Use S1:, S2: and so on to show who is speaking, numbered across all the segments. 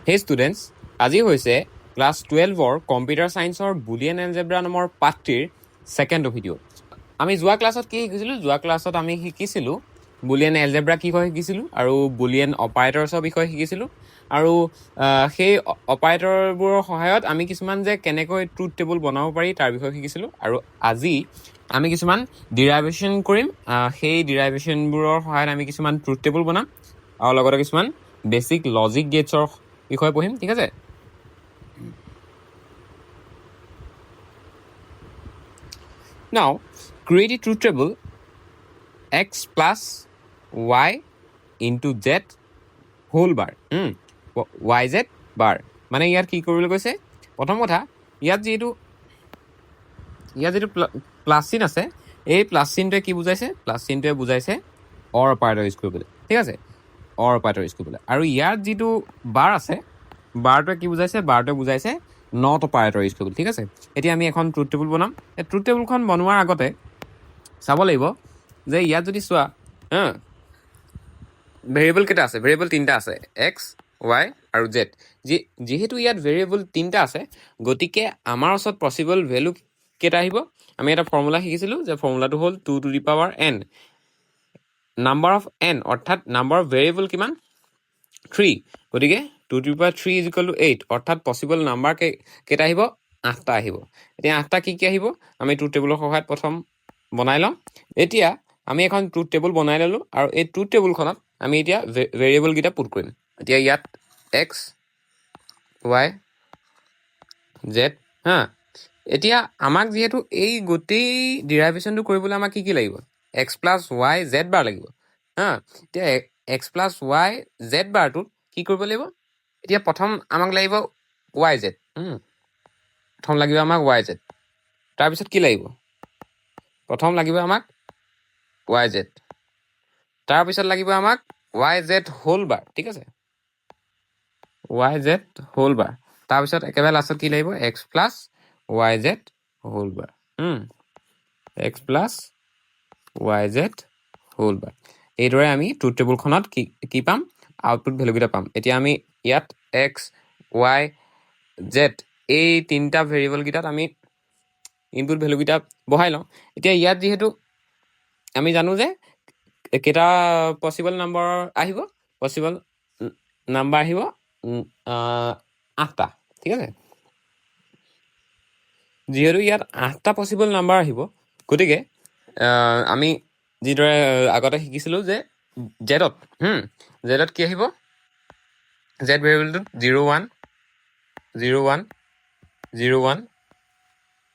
S1: Hey students, আজি হৈছে class 12ৰ computer সায়েন্সৰ Boolean algebra নামৰ পাঠটিৰ সেকেন্ড ভিডিও। আমি যোৱা ক্লাছত কি শিকিছিলো? যোৱা ক্লাছত আমি শিকিছিলো বুলিয়ান এলজেব্ৰা কি হয় শিকিছিলো আৰু বুলিয়ান অপাৰেটৰছৰ বিষয়ে শিকিছিলো আৰু সেই অপাৰেটৰবোৰৰ সহায়ত আমি কিছুমান যে কেনেকৈ ট্ৰুথ টেবল বনাব পাৰি তাৰ বিষয়ে শিকিছিলো আৰু আজি আমি কিছুমান ডিৰাইভেশ্যন কৰিম। সেই ডিৰাইভেশ্যনবোৰৰ সহায়ত আমি কিছুমান ট্ৰুথ টেবল বনাম আৰু লগতে কিছুমান বেসিক লজিক গেটছৰ বিষয়ে পঢ়িম, ঠিক আছে? Now, create a truth table x plus y into z whole bar. yz bar. মানে ইয়াত কি কৰিবলৈ কৈছে? প্ৰথম কথা, ইয়াত যিটো প্লাছ চিন আছে, এই প্লাছ চিনটোৱে কি বুজাইছে? প্লাছ চিনটোৱে বুজাইছে অৰ অপাৰেটৰ ইউজ কৰিবলৈ, ঠিক আছে? অৰ অপাৰেটৰ ইউজ কৰিবলৈ। আৰু ইয়াত যিটো বাৰ আছে, বাৰটোৱে কি বুজাইছে? বাৰটোৱে বুজাইছে নট অপাৰেটৰ ইউজ কৰিবলৈ, ঠিক আছে? এতিয়া আমি এখন ট্ৰুথ টেবুল বনাম। এই ট্ৰুথ টেবুলখন বনোৱাৰ আগতে চাব লাগিব যে ইয়াত যদি চোৱা ভেৰিয়েবল কেইটা আছে? ভেৰিয়েবল তিনিটা আছে, এক্স ৱাই আৰু জেড। যিহেতু ইয়াত ভেৰিয়েবল তিনিটা আছে, গতিকে আমাৰ ওচৰত পচিবল ভেলু কেইটা আহিব? আমি এটা ফৰ্মুলা শিকিছিলোঁ যে ফৰ্মুলাটো হ'ল 2 to the power n। Number of n অৰ্থাৎ নাম্বাৰ অফ ভেৰিয়েবল কিমান? 3। গতিকে 2 to the power 3 is equal to 8 অৰ্থাৎ পচিবল নাম্বাৰ কেইটা আহিব? 8টা আহিব। এতিয়া 8টা কি আহিব? আমি ট্ৰুথ টেবুলৰ সহায়ত প্ৰথম বনাই লম। এতিয়া আমি এখন ট্ৰুথ টেবুল বনাই ললোঁ আৰু এই ট্ৰুথ টেবুলখনত আমি এতিয়া ভেৰিয়েবল কেইটা পুট কৰিম। এতিয়া ইয়াত এক্স ৱাই জেড এতিয়া আমাক যিহেতু এই গোটেই ডিৰাইভেশ্যনটো কৰিবলৈ আমাক কি লাগিব? এক্স প্লাছ ৱাই জেড বাৰ লাগিব। এতিয়া এক্স প্লাছ ৱাই জেড বাৰটোত কি কৰিব লাগিব? এতিয়া প্ৰথম আমাক লাগিব ৱাই জেড। প্ৰথম লাগিব আমাক ৱাই জেড। তাৰপিছত কি লাগিব? প্ৰথম লাগিব আমাক ৱাই জেড। তাৰপিছত লাগিব আমাক ৱাই জেড হোল বাৰ, ঠিক আছে? Y z whole bar. তাৰপিছত একেবাৰে লাষ্টত কি লাগিব? X plus y z whole bar. X plus y z whole bar. এইদৰে আমি ট্ৰুথ টেবুলখনত কি পাম? আউটপুট ভেলুকেইটা পাম। এতিয়া আমি ইয়াত এক্স ৱাই জেড এই তিনিটা ভেৰিয়েবলকেইটাত আমি ইনপুট ভেলুকেইটা বহাই লওঁ। এতিয়া ইয়াত যিহেতু আমি জানো যে কেইটা পচিবল নাম্বাৰ আহিব? পচিবল নাম্বাৰ আহিব 8টা, ঠিক আছে? যিহেতু ইয়াত 8টা পচিবল নাম্বাৰ আহিব, গতিকে আমি যিদৰে আগতে শিকিছিলোঁ যে জেডত কি আহিব? জেড ভেৰিয়েবলটোত 0 1 0 1 0 1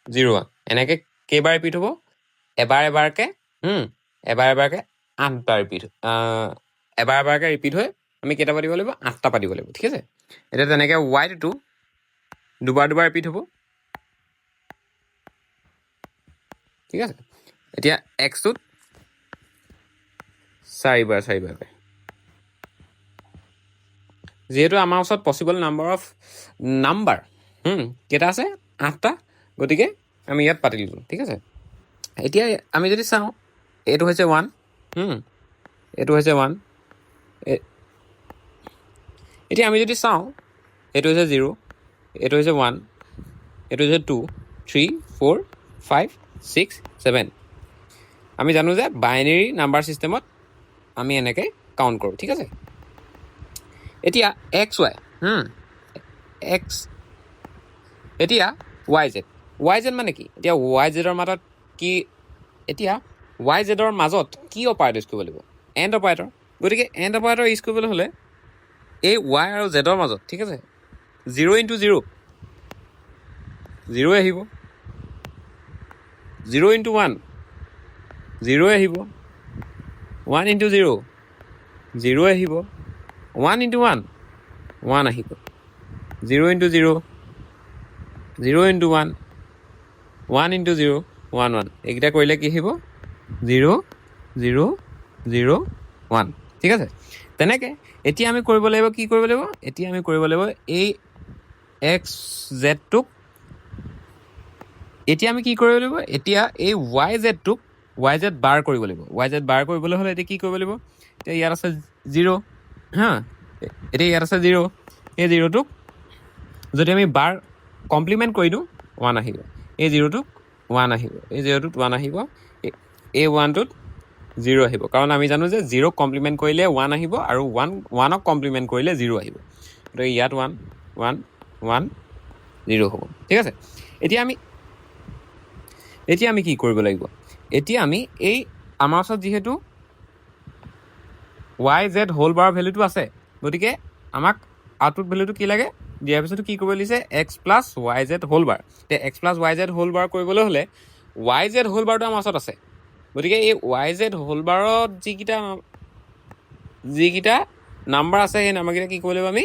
S1: 0 1 এনেকৈ কেইবাৰ ৰিপিট হ'ব? এবাৰ এবাৰকৈ 8বাৰ ৰিপিট এবাৰ এবাৰকৈ ৰিপিট হৈ আমি কেইটা পাতিব লাগিব? 8টা পাতিব লাগিব, ঠিক আছে? এতিয়া তেনেকৈ ৱাইটো দুবাৰ ৰিপিট হ'ব, ঠিক আছে? এতিয়া এক্সটোত 4বাৰকৈ। যিহেতু আমাৰ ওচৰত পচিবল নাম্বাৰ কেইটা আছে? 8টা। গতিকে আমি ইয়াত পাতি দিলোঁ, ঠিক আছে? এতিয়া আমি যদি চাওঁ, এইটো হৈছে 1, এইটো হৈছে 1। এতিয়া আমি যদি চাওঁ, এইটো হৈছে 0, এইটো হৈছে 1, এইটো হৈছে 2 3 4 5 6 7। আমি জানো যে বাইনেৰী নাম্বাৰ ছিষ্টেমত আমি এনেকৈ কাউণ্ট কৰোঁ, ঠিক আছে? এতিয়া এক্স এতিয়া ৱাই জেড মানে কি? এতিয়া ৱাই জেডৰ মাজত কি? এতিয়া ৱাই জেডৰ মাজত কি অপাৰেটৰ ইউজ কৰিব লাগিব? And operator. গতিকে এণ্ড অপাৰেটৰ ইউজ কৰিবলৈ হ'লে এই ৱাই আৰু জেডৰ মাজত, ঠিক আছে, 0 × 0 0 আহিব, 0 × 1 0 আহিব, 1 × 0 0 আহিব, 1 × 1 1 আহিব, 0 × 0 0 × 1 1 × 0 1 1। এইকেইটা কৰিলে কি আহিব? 0 0 0 1, ঠিক আছে? তেনেকৈ এতিয়া আমি কৰিব লাগিব কি কৰিব লাগিব? এতিয়া আমি কৰিব লাগিব এই এক্স জেডটোক। এতিয়া আমি কি কৰিব লাগিব? এতিয়া এই ৱাই জেডটোক ৱাই জেড বাৰ কৰিব লাগিব। ৱাই জেড বাৰ কৰিবলৈ হ'লে এতিয়া কি কৰিব লাগিব? এতিয়া ইয়াত আছে 0, এতিয়া ইয়াত আছে 0। এই জিৰ'টোক যদি আমি বাৰ কমপ্লিমেণ্ট কৰি দিওঁ 1 আহিব, এই জিৰ'টোক 1 আহিব, এই জিৰ'টোত 1 আহিব, এই 1টোত 0 আহিব, কাৰণ আমি জানো যে 0ক কমপ্লিমেণ্ট কৰিলে 1 আহিব আৰু 1ক কমপ্লিমেণ্ট কৰিলে 0 আহিব, গতিকে ইয়াত 1 1 1 0 হ'ব। ঠিক আছে, এতিয়া আমি কি কৰিব লাগিব, এতিয়া আমি এই আমাৰ ওচৰত যিহেতু YZ হোল বাৰৰ ভেলুটো আছে, গতিকে আমাক আউটপুট ভেলুটো কি লাগে, দিয়াৰ পিছতো কি কৰিব লাগিছে x প্লাছ YZ হোল বাৰ। এতিয়া x প্লাছ YZ হোল বাৰ কৰিবলৈ হ'লে YZ হোল বাৰটো আমাৰ ওচৰত আছে, গতিকে এই YZ হোল বাৰত যিকেইটা নাম্বাৰ আছে সেই নাম্বাৰকেইটা কি কৰিব লাগিব, আমি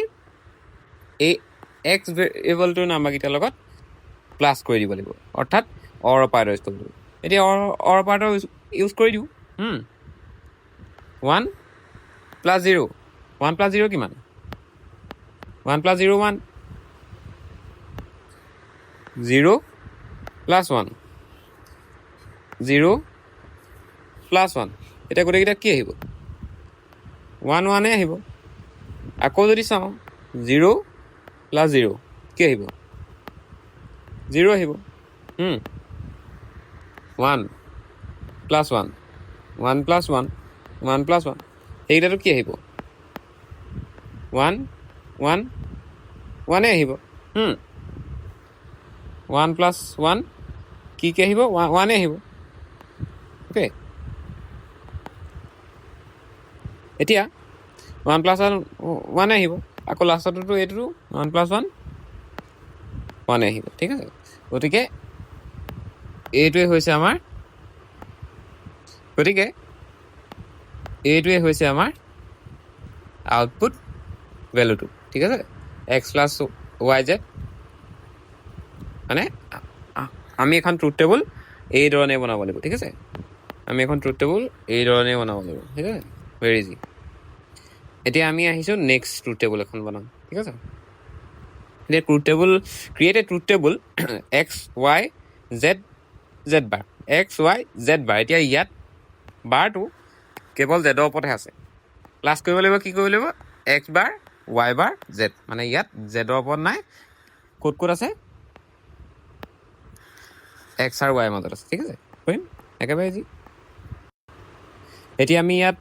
S1: এই x ভেৰিয়েবলটোৰ নাম্বাৰকেইটাৰ লগত প্লাছ কৰি দিব লাগিব, অৰ্থাৎ অৰ অপাৰেটৰ ইউজ কৰিব লাগিব। এতিয়া অৰ অপাৰেটৰ ইউজ কৰি দিওঁ। 1 প্লাছ 0, 1 প্লাছ 0 কিমান, 1 প্লাছ 0 1, 0 প্লাছ 1, 0 প্লাছ 1, এতিয়া গোটেইকেইটা কি আহিব, 1 1 আহিব। আকৌ যদি চাওঁ 0 প্লাছ 0 কি আহিব, 0 আহিব। 1 প্লাছ 1, 1 প্লাছ 1, 1 প্লাছ 1, সেইকেইটাতো কি আহিব, 1 1 1 আহিব। 1 প্লাছ 1 কি আহিব, 1 আহিব। অ'কে, এতিয়া 1 প্লাছ 1 আহিব, আকৌ লাষ্টতো এইটোতো 1 প্লাছ 1 1 আহিব। ঠিক আছে, গতিকে এইটোৱে হৈছে আমাৰ আউটপুট ভেলুটো। ঠিক আছে, x প্লাছ YZ, মানে আমি এখন ট্ৰুথ টেবুল এই ধৰণে বনাব লাগিব। ঠিক আছে, আমি এখন ট্ৰুথ টেবুল এই ধৰণে বনাব লাগিব। ঠিক আছে, ভেৰি ইজি। এতিয়া আমি আহিছোঁ নেক্সট ট্ৰুথ টেবুল এখন বনাম। ঠিক আছে, এতিয়া ক্ৰিয়েট এ ট্ৰুথ টেবুল XYZ বাৰ, XYZ বাৰ। এতিয়া ইয়াত বাৰটো কেৱল জেডৰ ওপৰতহে আছে, প্লাছ কৰিব লাগিব, কি কৰিব লাগিব, x বাৰ y বাৰ z, মানে ইয়াত জেডৰ ওপৰত নাই, ক'ত আছে, x আৰু y মাজত আছে। ঠিক আছে, কৰিম একেবাৰে যি। এতিয়া আমি ইয়াত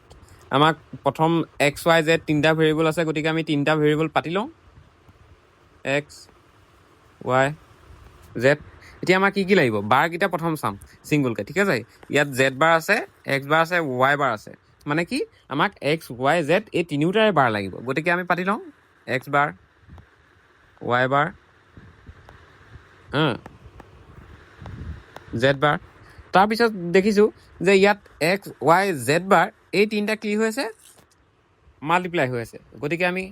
S1: আমাক প্ৰথম XYZ তিনিটা ভেৰিয়েবল আছে, গতিকে আমি তিনিটা ভেৰিয়েবল পাতি লওঁ, XYZ। এতিয়া আমাক কি লাগিব, বাৰকেইটা প্ৰথম চাম ছিংগুলকৈ। ঠিক আছে, ইয়াত z বাৰ আছে, x বাৰ আছে, y বাৰ আছে, মানে কি আমাক XYZ এই তিনিওটাৰে বাৰ লাগিব, গতিকে আমি পাতি লওঁ x বাৰ y বাৰ z বাৰ। তাৰপিছত দেখিছোঁ যে ইয়াত XYZ বাৰ এই তিনিটা কি হৈ আছে, মাল্টিপ্লাই হৈ আছে, গতিকে আমি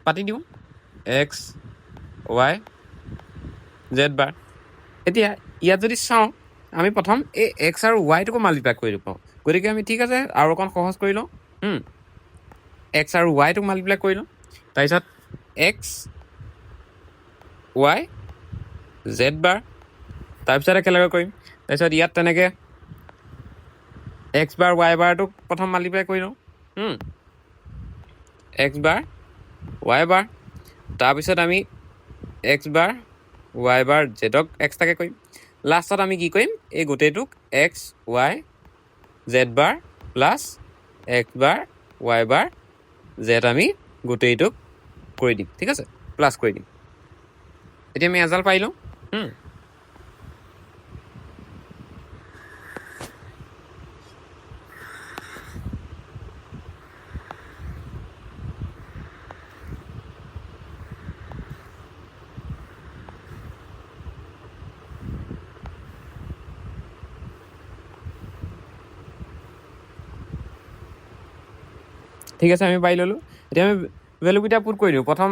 S1: পাতি দিওঁ XYZ বাৰ। এতিয়া ইয়াত যদি চাওঁ, আমি প্ৰথম এই x আৰু yটোকো মাল্টিপ্লাই কৰি পাওঁ, গতিকে আমি ঠিক আছে আৰু অকণ সহজ কৰি লওঁ, x আৰু yটোক মাল্টিপ্লাই কৰি লওঁ, তাৰপিছত XYZ বাৰ, তাৰপিছত একেলগে কৰিম, তাৰপিছত ইয়াত তেনেকৈ x বাৰ y বাৰটোক প্ৰথম মাল্টিপ্লাই কৰি লওঁ, x বাৰ y বাৰ, তাৰপিছত আমি x বাৰ y বাৰ জেডক এক্সট্ৰাকৈ কৰিম, লাষ্টত আমি কি কৰিম, এই গোটেইটোক XYZ বাৰ প্লাছ x বাৰ y বাৰ z আমি গোটেইটোক কৰি দিম। ঠিক আছে, প্লাছ কৰি দিম। এতিয়া আমি এজাল পাই লওঁ। ঠিক আছে, আমি পাই ল'লোঁ। এতিয়া আমি ভেলুকেইটা পুট কৰি দিওঁ। প্ৰথম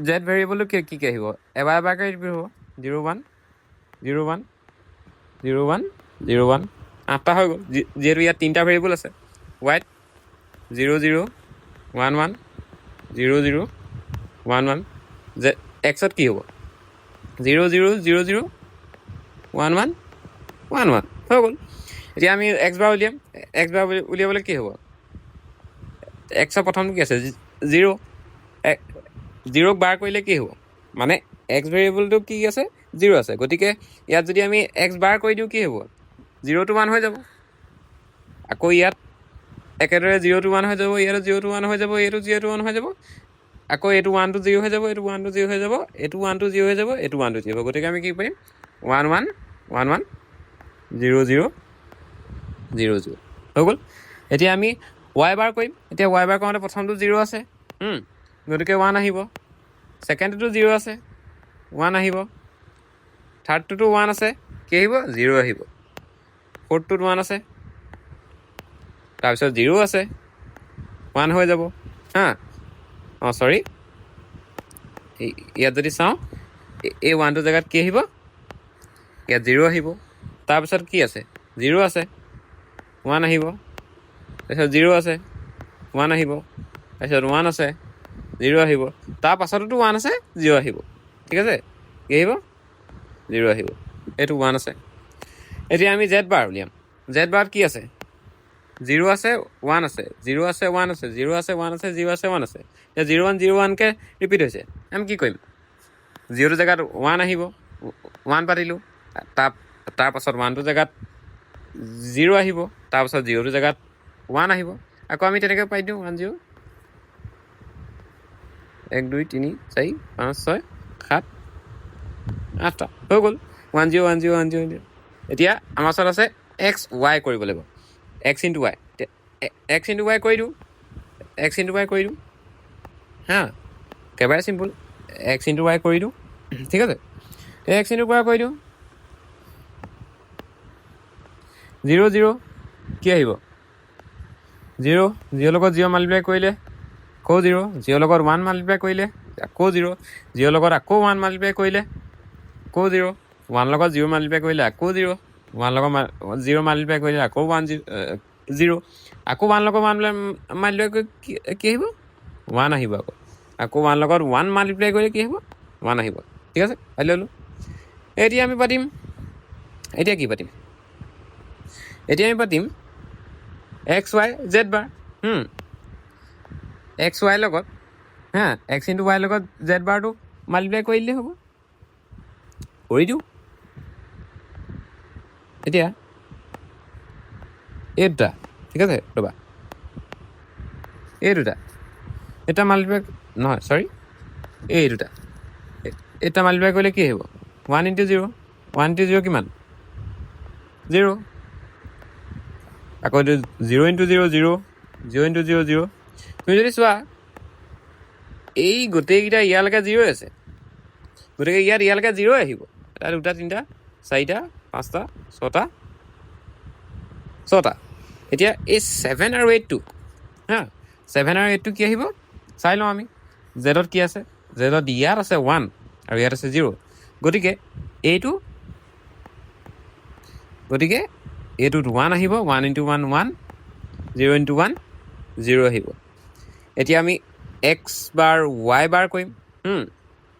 S1: জেড ভেৰিয়েবলটো কি আহিব, এবাৰকৈ ৰিপিট হ'ব, 0 1 0 1 0 1 0 1, 8টা হৈ গ'ল, যিহেতু ইয়াত তিনিটা ভেৰিয়েবল আছে। ৱাইট 0 0 1 1 0 0 1 1, যে এক্সত কি হ'ব, 0 0 0 0 1 1 1 1 হৈ গ'ল। এতিয়া আমি এক্স বাৰ উলিয়াম, এক্স বাৰ উলিয়াবলৈ কি হ'ব, এক্সৰ প্ৰথমটো কি আছে, 0, জিৰ'ক বাৰ কৰিলে কি হ'ব মানে এক্স ভেৰিয়েবলটো কি আছে 0 আছে গতিকে ইয়াত যদি আমি এক্স বাৰ কৰি দিওঁ কি হ'ব 0 to 1 হৈ যাব আকৌ ইয়াত একেদৰে 0 to 1 হৈ যাব ইয়াতো 0 to 1 হৈ যাব এইটো 0 to 1 হৈ যাব আকৌ এইটো 1 to 0 হৈ যাব এইটো 1 to 0 হৈ যাব এইটো 1 to 0 হৈ যাব এইটো 1 to 0 হ'ব গতিকে আমি কি পাৰিম 1 1 1 1 0 0 0 0 হৈ গ'ল এতিয়া আমি y বাৰ কৰিম এতিয়া y বাৰ কৰোঁতে প্ৰথমটো 0 আছে গতিকে 1 আহিব ছেকেণ্ডটো 0 আছে 1 আহিব থাৰ্ডটোতো 1 আছে কি আহিব 0 আহিব ফ'ৰ্থটোত 1 আছে তাৰপিছত 0 আছে 1 হৈ যাব হা চৰি ইয়াত যদি চাওঁ এই 1টো জেগাত কি আহিব ইয়াত 0 আহিব তাৰপিছত কি আছে 0 আছে 1 আহিব তাৰপিছত 0 আছে 1 আহিব তাৰপিছত 1 আছে 0 আহিব তাৰ পাছততো 1 আছে 0 আহিব ঠিক আছে কি আহিব 0 আহিব এইটো 1 আছে এতিয়া আমি z বাৰ উলিয়াম z বাৰত কি আছে 0 আছে 1 আছে 0 আছে 1 আছে 0 আছে 1 আছে 0 আছে 1 আছে এতিয়া 0 1 0 1কে ৰিপিট হৈছে আমি কি কৰিম 0টো জেগাত 1 আহিব 1 পাতিলোঁ তাৰ পাছত 1টো জেগাত 0 আহিব তাৰপাছত 0টো জেগাত 1 আহিব আকৌ আমি তেনেকৈ পাই দিওঁ 1 0 1 2 3 4 5 6 7 8টা হৈ গ'ল 1 0 1 0 1 0 এতিয়া আমাৰ ওচৰত আছে এক্স ৱাই কৰিব লাগিব x into Y X into Y কৰি দিওঁ এক্স ইনটু ৱাই কৰি দিওঁ হা একেবাৰে চিম্পুল এক্স ইনটু ৱাই কৰি দিওঁ ঠিক আছে এক্স ইনটু ৱাই কৰি দিওঁ 0 0 কি আহিব 0 0 লগত 0 মাল্টিপ্লাই কৰিলে আকৌ 0 0 লগত 1 মাল্টিপ্লাই কৰিলে আকৌ 0 0 লগত আকৌ 1 মাল্টিপ্লাই কৰিলে আকৌ 0 1 লগত 0 মাল্টিপ্লাই কৰিলে আকৌ 0 1 লগত 0 মাল্টিপ্লাই কৰিলে আকৌ 1 0 আকৌ 1 লগত 1 মাল্টিপ্লাই কৰি কি আহিব 1 আহিব আকৌ 1 লগত 1 মাল্টিপ্লাই কৰিলে কি আহিব 1 আহিব ঠিক আছে পাই ল'লোঁ এতিয়া আমি পাতিম এতিয়া কি পাতিম এতিয়া আমি পাতিম x y z bar x ৱাইৰ লগত হা এক্স ইনটু ৱাইৰ লগত জেড বাৰটো মাল্টিপ্লাই কৰি দিলেই হ'ব কৰি দিওঁ এতিয়া এই দুটা ঠিক আছে ৰ'বা এই দুটা এটা মাল্টিপ্লাই নহয় চৰি এই দুটা এটা মাল্টিপ্লাই কৰিলে কি আহিব 1 ইনটু 0 1 ইনটু 0 কিমান 0 আকৌ এইটো 0 ইনটু 0 0 0 ইনটু 0 0 তুমি যদি চোৱা এই গোটেইকেইটা ইয়ালৈকে 0 আছে গতিকে ইয়াত ইয়ালৈকে 0 আহিব এটা দুটা তিনিটা চাৰিটা পাঁচটা ছটা এতিয়া এই 7 আৰু 8টো হা 7 আৰু 8টো কি আহিব চাই লওঁ আমি জেডত কি আছে জেডত ইয়াত আছে 1 আৰু ইয়াত আছে 0 গতিকে এইটোত 1 আহিব 1 ইনটু 1 1 0 ইনটু 1 0 আহিব এতিয়া আমি এক্স বাৰ ৱাই বাৰ কৰিম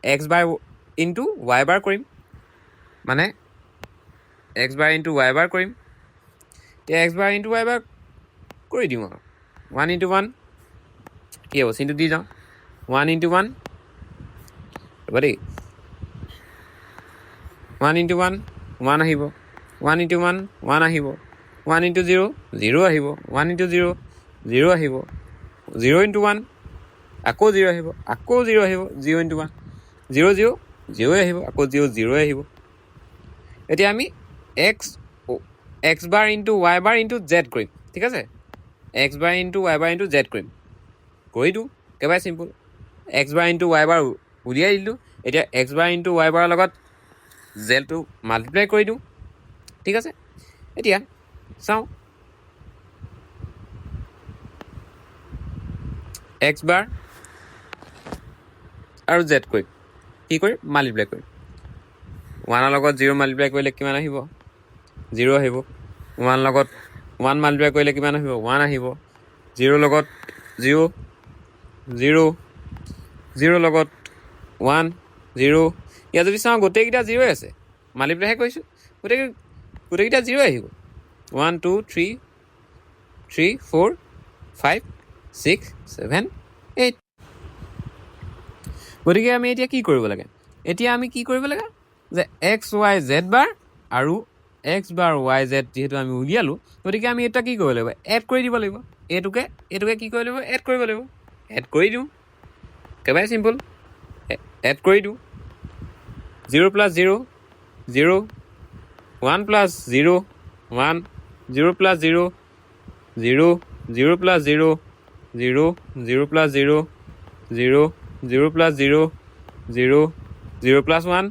S1: এক্স বাৰ ইনটু ৱাই বাৰ কৰিম মানে এক্স বাৰ ইনটু ৱাই বাৰ কৰিম এতিয়া এক্স বাৰ ইনটু ৱাই বাৰ কৰি দিওঁ আৰু 1 ইনটু 1 কি হ'ব চিনটো দি যাওঁ 1 ইনটু 1 ৰ'বা দেই 1 ইনটু 1 1 আহিব 1 ইনটু 1 1 আহিব 1 ইনটু 0 0 আহিব 1 ইনটু 0 0 আহিব 0 ইনটু 1 আকৌ 0 আহিব আকৌ 0 আহিব 0 ইনটু 1 0 0 0 আহিব আকৌ 0 0 আহিব এতিয়া আমি এক্স বাৰ ইনটু ৱাই বাৰ ইনটু জেড কৰিম ঠিক আছে এক্স বাৰ ইনটু ৱাই বাৰ ইনটু জেড কৰিম কৰি দিওঁ একেবাৰে চিম্পুল এক্স বাৰ ইনটু ৱাই বাৰ উলিয়াই দিলোঁ এতিয়া এক্স বাৰ ইনটু ৱাই বাৰৰ লগত জেডটো মাল্টিপ্লাই কৰি দিওঁ ঠিক আছে এতিয়া চাওঁ এক্স বাৰ আৰু জেড কৰিম কি কৰিম মাল্টিপ্লাই কৰিম 1ৰ লগত 0 মাল্টিপ্লাই কৰিলে কিমান আহিব 0 আহিব 1 লগত 1 মাল্টিপ্লাই কৰিলে কিমান আহিব 1 আহিব 0 লগত 0 0 0 লগত 1 0 ইয়াত যদি চাওঁ গোটেইকেইটা 0 আছে মাল্টিপ্লাইহে কৰিছোঁ গোটেইকেইটা 0 আহিব 1 2 3 3 4 5 6 7 8 গতিকে আমি এতিয়া কি কৰিব লাগে এতিয়া আমি কি কৰিব লাগে যে এক্স ৱাই জেড বাৰ আৰু এক্স বাৰ ৱাই জেড যিহেতু আমি উলিয়ালোঁ গতিকে আমি এটা কি কৰিব লাগিব এড কৰি দিব লাগিব এইটোকে কি কৰিব লাগিব এড কৰিব লাগিব এড কৰি দিওঁ একেবাৰে চিম্পল এড কৰি দিওঁ 0 + 0 0 1 + 0 1 0 + 0 0 0 + 0 0 0 + 0 0 0 + 0 0 0 + 1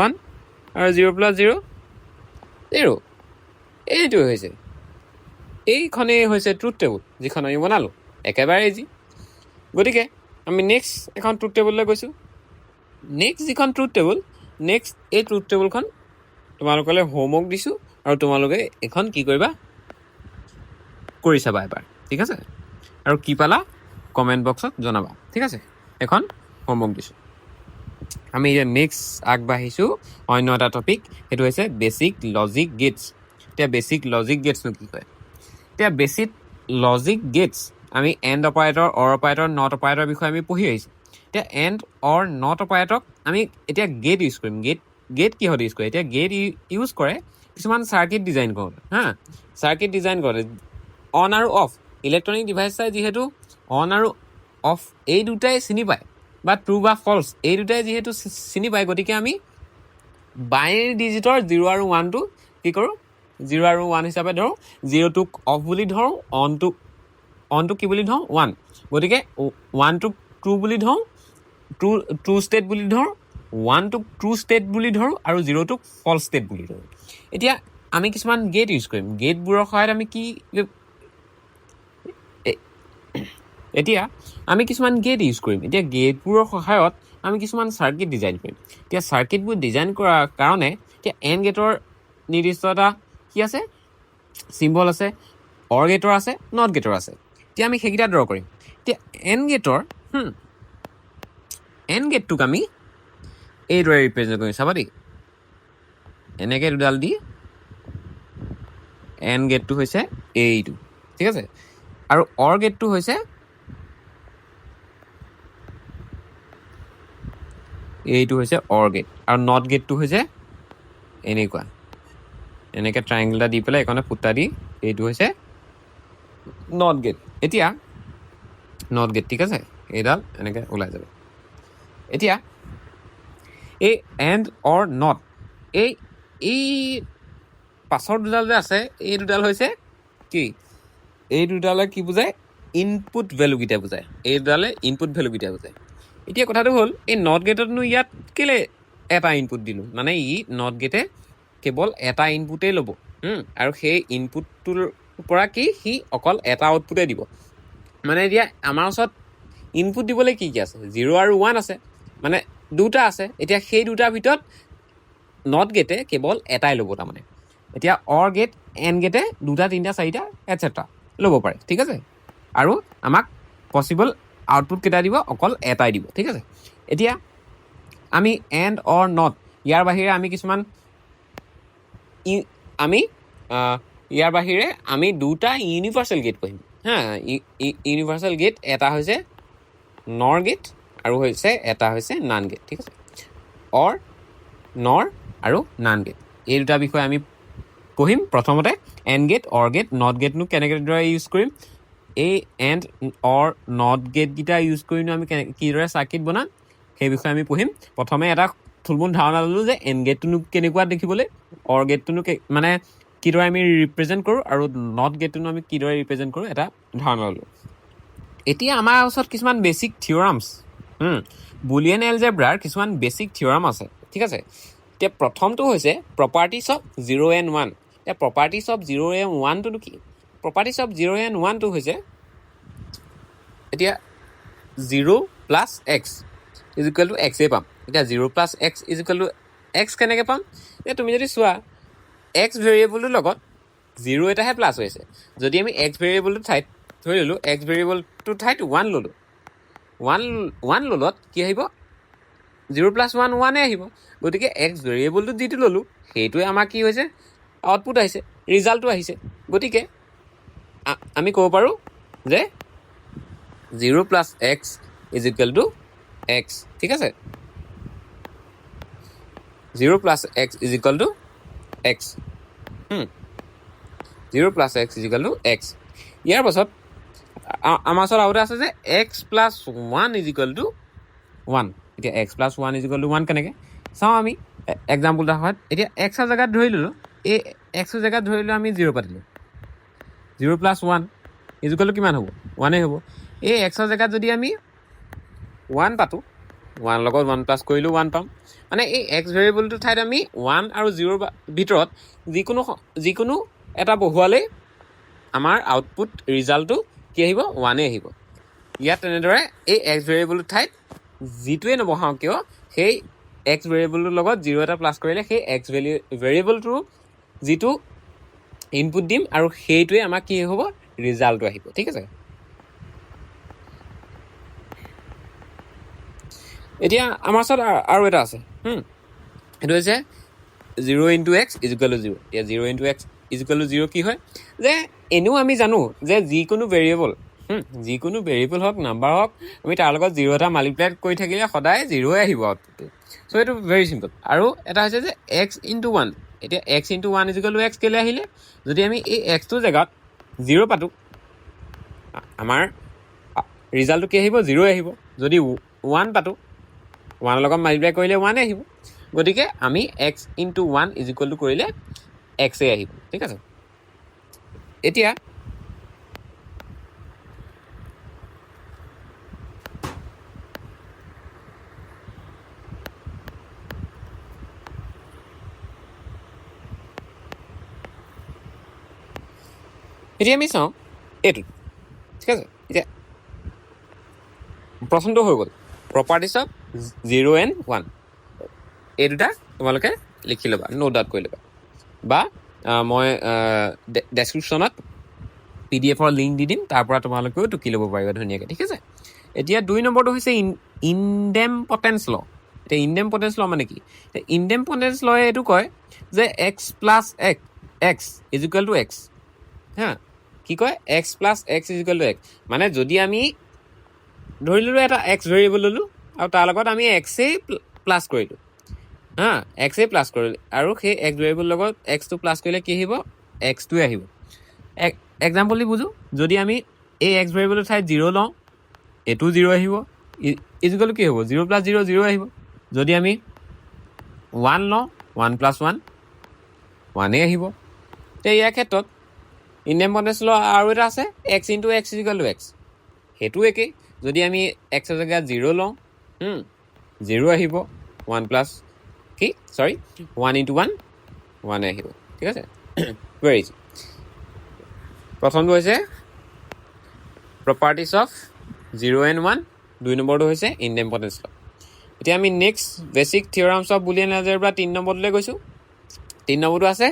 S1: 1 আৰু 0 + 0 0 এইটো হৈছে এইখনেই হৈছে ট্ৰুথ টেবুল যিখন আমি বনালোঁ একেবাৰে ইজি গতিকে আমি নেক্সট এখন ট্ৰুথ টেবুললৈ গৈছোঁ নেক্সট যিখন ট্ৰুথ টেবুল নেক্সট এই ট্ৰুথ টেবুলখন তোমালোকলৈ হোমৱৰ্ক দিছোঁ আৰু তোমালোকে এইখন কি কৰিবা কৰি চাবা এবাৰ ঠিক আছে আৰু কি পালা কমেণ্ট বক্সত জনাবা ঠিক আছে এখন হোমৱৰ্ক দিছোঁ আমি এতিয়া নেক্সট আগবাঢ়িছোঁ অন্য এটা টপিক সেইটো হৈছে বেচিক লজিক গেটছ এতিয়া বেচিক লজিক গেটছনো কি কয় এতিয়া বেচিক লজিক গেটছ আমি and operator or operator not operator বিষয়ে আমি পঢ়ি আহিছোঁ এতিয়া এণ্ড অৰ নট অপাৰেটৰক আমি এতিয়া গেট ইউজ কৰিম গেট কিহত ইউজ কৰে এতিয়া গেট ইউজ কৰে কিছুমান চাৰ্কিট ডিজাইন কৰোঁতে চাৰ্কিট ডিজাইন কৰোঁতে অন আৰু অফ ইলেক্ট্ৰনিক ডিভাইচ চাই যিহেতু অন আৰু অফ এই দুটাই চিনি পায় বা ট্ৰু বা ফল্ছ এই দুটাই যিহেতু চিনি পায় গতিকে আমি বাইনেৰী ডিজিটৰ 0 আৰু 1টো কি কৰোঁ 0 আৰু 1 হিচাপে ধৰোঁ 0টোক অফ বুলি ধৰোঁ অনটো কি বুলি ধৰোঁ 1 গতিকে 1টোক ট্ৰু বুলি ধৰোঁ ট্ৰু ষ্টেট বুলি ধৰোঁ 1টোক ট্ৰু ষ্টেট বুলি ধৰোঁ আৰু 0টোক ফল্ছ ষ্টেট বুলি ধৰোঁ এতিয়া আমি কিছুমান গেট ইউজ কৰিম গেটবোৰৰ সহায়ত আমি কি এতিয়া আমি কিছুমান গেট ইউজ কৰিম এতিয়া গেটবোৰৰ সহায়ত আমি কিছুমান চাৰ্কিট ডিজাইন কৰিম এতিয়া চাৰ্কিটবোৰ ডিজাইন কৰাৰ কাৰণে এতিয়া এণ্ড গেটৰ নিৰ্দিষ্ট এটা কি আছে চিম্বল আছে অৰ গেটৰ আছে নট গেটৰ আছে এতিয়া আমি সেইকেইটা ড্ৰ কৰিম এতিয়া এণ্ড গেটটোক আমি এইদৰে ৰিপ্ৰেজেণ্ট কৰিম চাবা দেই এনেকৈ দুডাল দি এণ্ড গেটটো হৈছে এইটো ঠিক আছে আৰু অৰ গেটটো হৈছে এইটো হৈছে অৰ গেট আৰু নট গেটটো হৈছে এনেকৈ ট্ৰাইংগল এটা দি পেলাই এইখনে ফুটা দি এইটো হৈছে নট গেট এতিয়া নট গেট ঠিক আছে এইডাল এনেকৈ ওলাই যাব এতিয়া এই এণ্ড অৰ নট এই পাছৰ দুডাল যে আছে এই দুডাল হৈছে কি এই দুডালে কি বুজায় ইনপুট ভেলুকেইটা বুজায় এই দুডালে ইনপুট ভেলুকেইটা বুজায় এতিয়া কথাটো হ'ল এই নট গেটতনো ইয়াত কেলৈ এটা ইনপুট দিলোঁ মানে নট গেটে কেৱল এটা ইনপুটেই ল'ব আৰু সেই ইনপুটটোৰ পৰা কি সি অকল এটা আউটপুটেই দিব মানে এতিয়া আমাৰ ওচৰত ইনপুট দিবলৈ কি আছে 0 আৰু 1 আছে মানে দুটা আছে এতিয়া সেই দুটাৰ ভিতৰত নট গেটে কেৱল এটাই ল'ব তাৰমানে এতিয়া অৰ গেট এণ্ড গেটে 2, 3, 4 এটচেট্ৰা ল'ব পাৰে ঠিক আছে আৰু আমাক পচিবল আউটপুট কেইটা দিব অকল এটাই দিব ঠিক আছে এতিয়া আমি এণ্ড অৰ নট ইয়াৰ বাহিৰে আমি কিছুমান আমি দুটা ইউনিভাৰ্চেল গেট পঢ়িম ইউনিভাৰ্চেল গেট এটা হৈছে নৰ গেট আৰু এটা হৈছে নান গেট ঠিক আছে অৰ নৰ আৰু নান গেট এই দুটা বিষয়ে আমি পঢ়িম প্ৰথমতে and gate or gate not গেটনো কেনেদৰে ইউজ কৰিম এই এণ্ড অৰ নট গেটকেইটা ইউজ কৰিনো আমি কিদৰে চাৰ্কিট বনাম সেই বিষয়ে আমি পঢ়িম প্ৰথমে এটা থুলমূল ধাৰণা ল'লোঁ যে এণ্ড গেটটোনো কেনেকুৱা দেখিবলৈ অৰ গেটটোনো মানে কিদৰে আমি ৰিপ্ৰেজেণ্ট কৰোঁ আৰু নট গেটটোনো আমি কিদৰে ৰিপ্ৰেজেণ্ট কৰোঁ এটা ধাৰণা ল'লোঁ এতিয়া আমাৰ ওচৰত কিছুমান বেচিক থিয়ৰামছ বুলিয়ান এলজেব্ৰাৰ কিছুমান বেচিক থিয়ৰাম আছে ঠিক আছে এতিয়া প্ৰথমটো হৈছে প্ৰপাৰ্টিজ অফ 0 and 1 এতিয়া প্ৰপাৰ্টিজ অফ 0 and 1টোনো কি প্ৰপাৰ্টিজ অফ 0 and 1টো হৈছে এতিয়া 0 + x = x পাম এতিয়া 0 + x = x কেনেকৈ পাম এতিয়া তুমি যদি চোৱা x ভেৰিয়েবলটোৰ লগত 0 এটাহে প্লাছ হৈ আছে যদি আমি x ভেৰিয়েবলটোৰ ঠাইত ধৰি ল'লোঁ x ভেৰিয়েবলটোৰ ঠাইত 1 ল'লোঁ 1 ল'লত কি আহিব 0 + 1 1 আহিব গতিকে x ভেৰিয়েবলটো যিটো ল'লোঁ সেইটোৱে আমাৰ কি হৈছে আউটপুট আহিছে ৰিজাল্টটো আহিছে গতিকে আমি ক'ব পাৰোঁ যে 0 + x = এক্স ঠিক আছে 0 plus x is equal to x 0 plus x is equal to x ইয়াৰ পাছত আমাৰ ওচৰত আৰু এটা আছে যে x plus 1 is equal to 1 এতিয়া x plus 1 is equal to 1 কেনেকৈ চাওঁ আমি এক্সাম্পল এটা হয় এতিয়া এক্সৰ জেগাত ধৰি ল'লোঁ এই এক্সৰ জেগাত ধৰি লৈ আমি 0 পাতিলোঁ 0 প্লাছ 1 ইজ ইকুৱেল টু কিমান হ'ব 1 হ'ব এই এক্সৰ জেগাত যদি আমি 1 পাতোঁ 1 লগত 1 প্লাছ কৰিলেও 1 পাম মানে এই এক্স ভেৰিয়েবলটোৰ ঠাইত আমি 1 আৰু 0 ভিতৰত যিকোনো এটা বহুৱালেই আমাৰ আউটপুট ৰিজাল্টটো কি আহিব 1 আহিব ইয়াত তেনেদৰে এই এক্স ভেৰিয়েবলটোৰ ঠাইত যিটোৱে নবহাওঁ কিয় সেই এক্স ভেৰিয়েবলটোৰ লগত 0 এটা প্লাছ কৰিলে সেই এক্স ভেৰিয়েবলটোৰ যিটো ইনপুট দিম আৰু সেইটোৱে আমাক কি হ'ব ৰিজাল্টটো আহিব ঠিক আছে এতিয়া আমাৰ ওচৰত আৰু এটা আছে এইটো হৈছে 0 into x is equal two 0 এতিয়া 0 into x is equal two 0 কি হয় যে এনেও আমি জানো যে যিকোনো ভেৰিয়েবল হওক নাম্বাৰ হওক আমি তাৰ লগত 0 এটা মাল্টিপ্লাই কৰি থাকিলে সদায় 0 আহিব আউটপুটটো চ' এইটো ভেৰি চিম্পল আৰু এটা হৈছে যে এক্স ইনটু 1 এতিয়া x into 1 is equal to x কেলৈ আহিলে যদি আমি এই এক্সটোৰ জেগাত 0 পাতোঁ আমাৰ ৰিজাল্টটো কি আহিব 0 আহিব যদি 1 পাতোঁ 1 লগত মাল্টিপ্লাই কৰিলে 1 আহিব গতিকে আমি x into 1 is equal two কৰিলে এক্সেই আহিব ঠিক আছে এতিয়া আমি চাওঁ এইটো ঠিক আছে এতিয়া প্ৰথমটো হৈ গ'ল প্ৰপাৰ্টিজ অফ 0 and 1 এই দুটা তোমালোকে লিখি ল'বা নোট ডাউন কৰি ল'বা বা মই ডেছক্ৰিপশ্যনত PDF-ৰ লিংক দি দিম তাৰ পৰা তোমালোকেও টুকি ল'ব পাৰিবা ধুনীয়াকৈ ঠিক আছে এতিয়া 2 নম্বৰটো হৈছে ইনডেমপটেঞ্চ ল এতিয়া ইনডেমপটেঞ্চ ল মানে কি ইনডেমপটেঞ্চ লয়ে এইটো কয় যে x plus x is equal to x হা কি কয় x plus x is equal to x মানে যদি আমি ধৰি ল'লোঁ এটা এক্স ভেৰিয়েবল ল'লোঁ আৰু তাৰ লগত আমি এক্সেই প্লাছ কৰিলোঁ হা এক্সেই প্লাছ কৰিলোঁ আৰু সেই এক্স ভেৰিয়েবল লগত এক্সটো প্লাছ কৰিলে কি আহিব এক্সটোৱে আহিব এক্সাম্পল দি বুজোঁ যদি আমি এই এক্স ভেৰিয়েবলৰ ঠাইত 0 লওঁ এইটো 0 আহিব ইজ ইকুৱেল টু কি হ'ব 0 প্লাছ 0 0 আহিব যদি আমি 1 লওঁ 1 প্লাছ 1 1 আহিব এতিয়া ইয়াৰ ক্ষেত্ৰত ইনডেমপটেঞ্চ ল আৰু এটা আছে x into x is equal to x সেইটো একেই যদি আমি এক্সৰ জেগাত 0 লওঁ 0 আহিব 1 প্লাছ 1 ইনটু 1 1 আহিব ঠিক আছে ভেৰি ইজি প্ৰথমটো হৈছে প্ৰপাৰ্টিজ অফ 0 and 1 2 নম্বৰটো হৈছে ইনডেমপটেঞ্চ ল এতিয়া আমি next basic theorems of Boolean algebra 3 নম্বৰটোলৈ গৈছোঁ 3 নম্বৰটো আছে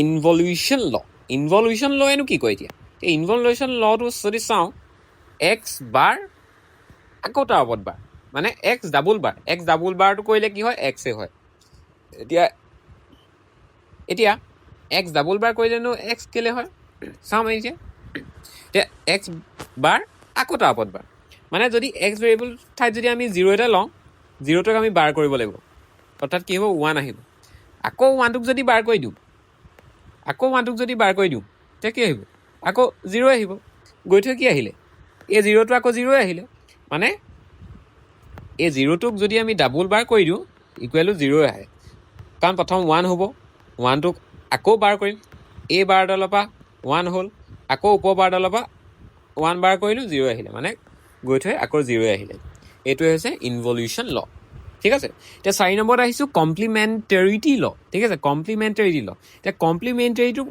S1: ইনভলিউশ্যন ল এনো কি কয় এতিয়া এই ইনভলিউশ্যন লটো যদি চাওঁ এক্স বাৰ আকৌ তাৰ ওপৰত বাৰ মানে এক্স ডাবুল বাৰটো কৰিলে কি হয় এক্সে হয় এতিয়া এক্স ডাবুল বাৰ কৰিলেনো এক্স কেলৈ হয় চাওঁ আমি এতিয়া এক্স বাৰ আকৌ তাৰ ওপৰত বাৰ মানে যদি এক্স ভেৰিয়েবল ঠাইত যদি আমি 0 এটা লওঁ 0টোক আমি বাৰ কৰিব লাগিব অৰ্থাৎ কি হ'ব 1 আহিব আকৌ 1টোক যদি বাৰ কৰি দিওঁ তেতিয়া কি আহিব আকৌ 0 আহিব গৈ থৈ কি আহিলে এই 0টো আকৌ 0 আহিলে মানে এই 0টোক যদি আমি ডাবুল বাৰ কৰি দিওঁ ইকুৱেল টু 0 আহে কাৰণ প্ৰথম 1 হ'ব 1টোক আকৌ বাৰ কৰিম এই বাৰডালৰ পৰা 1 হ'ল আকৌ ওপৰ বাৰডালৰ পৰা 1 বাৰ কৰিলোঁ 0 আহিলে মানে গৈ থৈ আকৌ 0 আহিলে এইটোৱে হৈছে ইনভলিউশ্যন ল ঠিক আছে এতিয়া 4 নম্বৰত আহিছোঁ কমপ্লিমেণ্টেৰিটি ল ঠিক আছে কমপ্লিমেণ্টেৰিটি ল এতিয়া কমপ্লিমেণ্টেৰিটি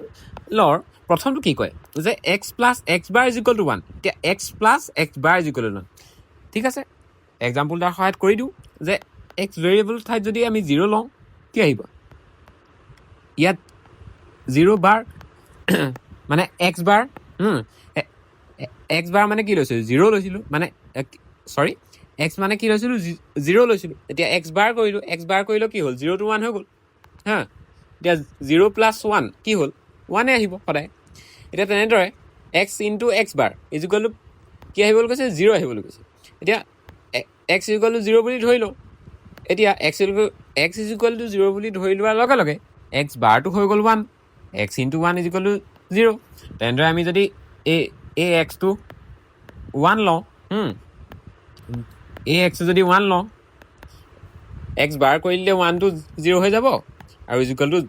S1: লৰ প্ৰথমটো কি কয় যে x plus x bar is equal to 1 এতিয়া x plus x bar is equal to 1 ঠিক আছে এক্সাম্পল তাৰ সহায়ত কৰি দিওঁ যে এক্স ভেৰিয়েবল ঠাইত যদি আমি 0 লওঁ কি আহিব ইয়াত 0 বাৰ মানে এক্স বাৰ এক্স বাৰ মানে কি লৈছিলোঁ 0 লৈছিলোঁ মানে এক্স মানে কি লৈছিলোঁ 0 লৈছিলোঁ এতিয়া এক্স বাৰ কৰিলোঁ কি হ'ল 0 to 1 হৈ গ'ল হা এতিয়া 0 প্লাছ 1 কি হ'ল 1 আহিব সদায় এতিয়া তেনেদৰে x into x bar is equal two কি আহিবলৈ কৈছে 0 আহিবলৈ কৈছে এতিয়া x ইকুৱেল টু 0 বুলি ধৰি লওঁ এতিয়া x is equal to 0 বুলি ধৰি লোৱাৰ লগে লগে x বাৰটো হৈ গ'ল 1 x into 1 is equal to 0 তেনেদৰে আমি যদি এই xটো 1 লওঁ এই x যদি 1 লওঁ x বাৰ কৰি দিলে 1 টো 0 হৈ যাব আৰু is equal to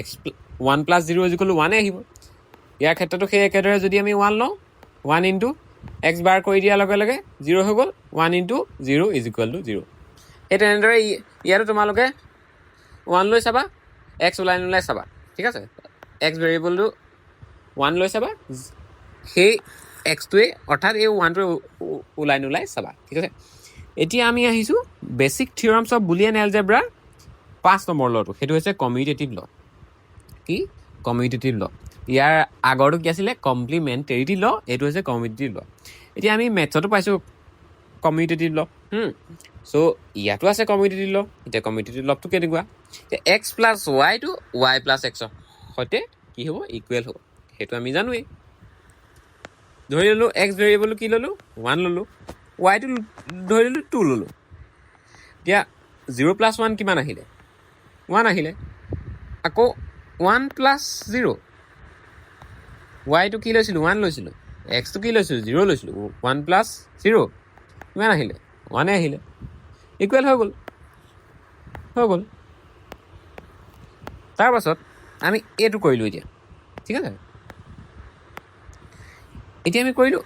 S1: x 1 plus 0 is equal to 1 আহিব ইয়াৰ ক্ষেত্ৰতো সেই একেদৰে যদি আমি 1 লওঁ 1 into x বাৰ কৰি দিয়াৰ লগে লগে 0 হৈ গ'ল 1 into 0 is equal to 0 এই তেনেদৰে ইয়াতো তোমালোকে 1 লৈ চাবা x ওলাই নোলাই চাবা ঠিক আছে x ভেৰিয়েবলটো 1 লৈ চাবা সেই xটোৱে অৰ্থাৎ এই 1টোৱে ওলাই নোলাই চাবা ঠিক আছে এতিয়া আমি আহিছোঁ বেছিক থিয়ৰমছ অফ বুলিয়ান এলজেব্ৰাৰ 5 নম্বৰ লটো সেইটো হৈছে কমিউটেটিভ ল কি কমিউটেটিভ ল ইয়াৰ আগৰটো কি আছিলে কমপ্লিমেণ্টেৰিটি ল এইটো হৈছে কমিউটেটিভ ল এতিয়া আমি মেথছতো পাইছোঁ কমিউটেটিভ ল চ' ইয়াতো আছে কমিউটেটিভ ল এতিয়া কমিউটেটিভ লটো কেনেকুৱা এতিয়া x প্লাছ ৱাইটো y প্লাছ এক্সৰ সৈতে কি হ'ব ইকুৱেল হ'ব সেইটো আমি জানোৱেই ধৰি ল'লোঁ x ভেৰিয়েবলটো কি ল'লোঁ 1 ল'লোঁ ৱাইটো ধৰি ল'লোঁ 2 ল'লোঁ এতিয়া 0 প্লাছ 1 কিমান আহিলে 1 আহিলে আকৌ 1 প্লাছ 0 ৱাইটো কি লৈছিলোঁ 1 লৈছিলোঁ এক্সটো কি লৈছিলোঁ 0 লৈছিলোঁ 1 প্লাছ 0 কিমান আহিলে 1 আহিলে ইকুৱেল হৈ গ'ল তাৰপাছত আমি এইটো কৰিলোঁ এতিয়া ঠিক আছে এতিয়া আমি কৰিলোঁ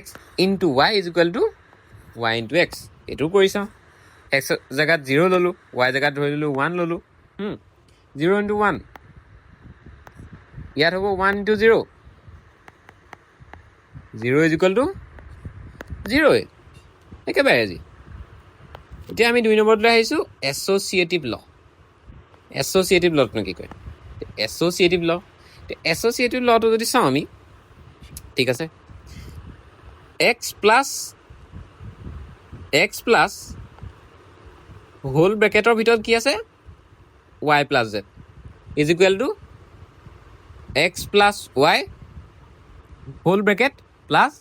S1: x into y is equal two y into x এইটো কৰি চাওঁ x জেগাত 0 ল'লোঁ y জেগাত ধৰি ল'লোঁ 1 ল'লোঁ 0 ইনটু 1 ইয়াত হ'ব 1 ইনটু 0 0 ইজ ইকুৱেল টু 0 একেবাৰে আজি এতিয়া আমি 2 নম্বৰলৈ আহিছোঁ এছ'চিয়েটিভ লটো কি কয় এছ'চিয়েটিভ লটো যদি চাওঁ আমি ঠিক আছে x প্লাছ হোল ব্ৰেকেটৰ ভিতৰত কি আছে y plus z is equal to x plus y whole bracket plus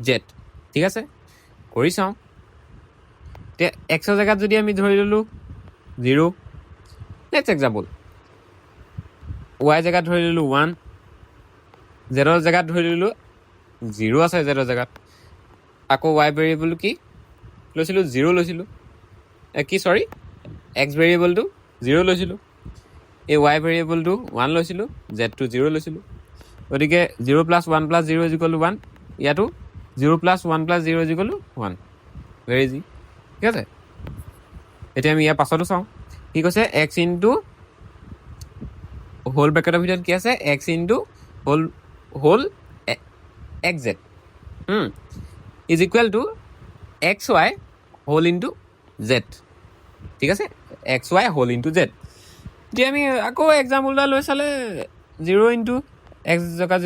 S1: z ঠিক আছে কৰি চাওঁ এতিয়া এক্সৰ জেগাত যদি আমি ধৰি ল'লোঁ 0 নেক্সট এক্সাম্পল y জেগাত ধৰি ল'লোঁ 1 জেডৰ জেগাত ধৰি ল'লোঁ 0 আছে জেডৰ জেগাত আকৌ y ভেৰিয়েবলটো কি লৈছিলোঁ 0 লৈছিলোঁ x ভেৰিয়েবলটো 0 লৈছিলোঁ এই y ভেৰিয়েবলটো 1 লৈছিলোঁ জেডটো 0 লৈছিলোঁ গতিকে 0 plus 1 plus 0 is equal to 1 ইয়াতো 0 plus 1 plus 0 is equal to 1 very easy ঠিক আছে এতিয়া আমি ইয়াৰ পাছতো চাওঁ কি কৈছে x ইনটু হোল ব্ৰেকেটৰ ভিতৰত কি আছে x into whole x z is equal to x y whole into z ঠিক আছে x y whole into z এতিয়া আমি আকৌ এক্সাম্পল এটা লৈ চালে 0 ইনটু এক্স জেগাত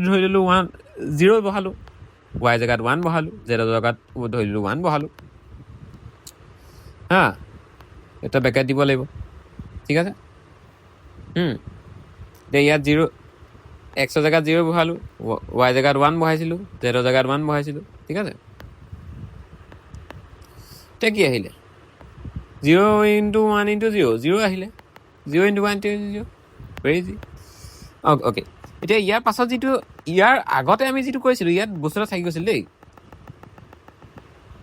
S1: ধৰি ল'লোঁ 0 বহালোঁ y জেগাত 1 বহালোঁ জেডৰ জেগাত ধৰি ল'লোঁ 1 বহালোঁ এটা ব্ৰেকেট দিব লাগিব ঠিক আছে এতিয়া ইয়াত 0 এক্সৰ জেগাত 0 বহালোঁ y জেগাত 1 বহাইছিলোঁ জেডৰ জেগাত 1 বহাইছিলোঁ ঠিক আছে এতিয়া কি আহিলে 0 ইনটু 1 ইনটু 0 আহিলে 0 into 1 into 0 very easy okay এতিয়া ইয়াৰ পাছত ইয়াৰ আগতে আমি যিটো কৰিছিলোঁ ইয়াত বস্তু এটা থাকি গৈছিল দেই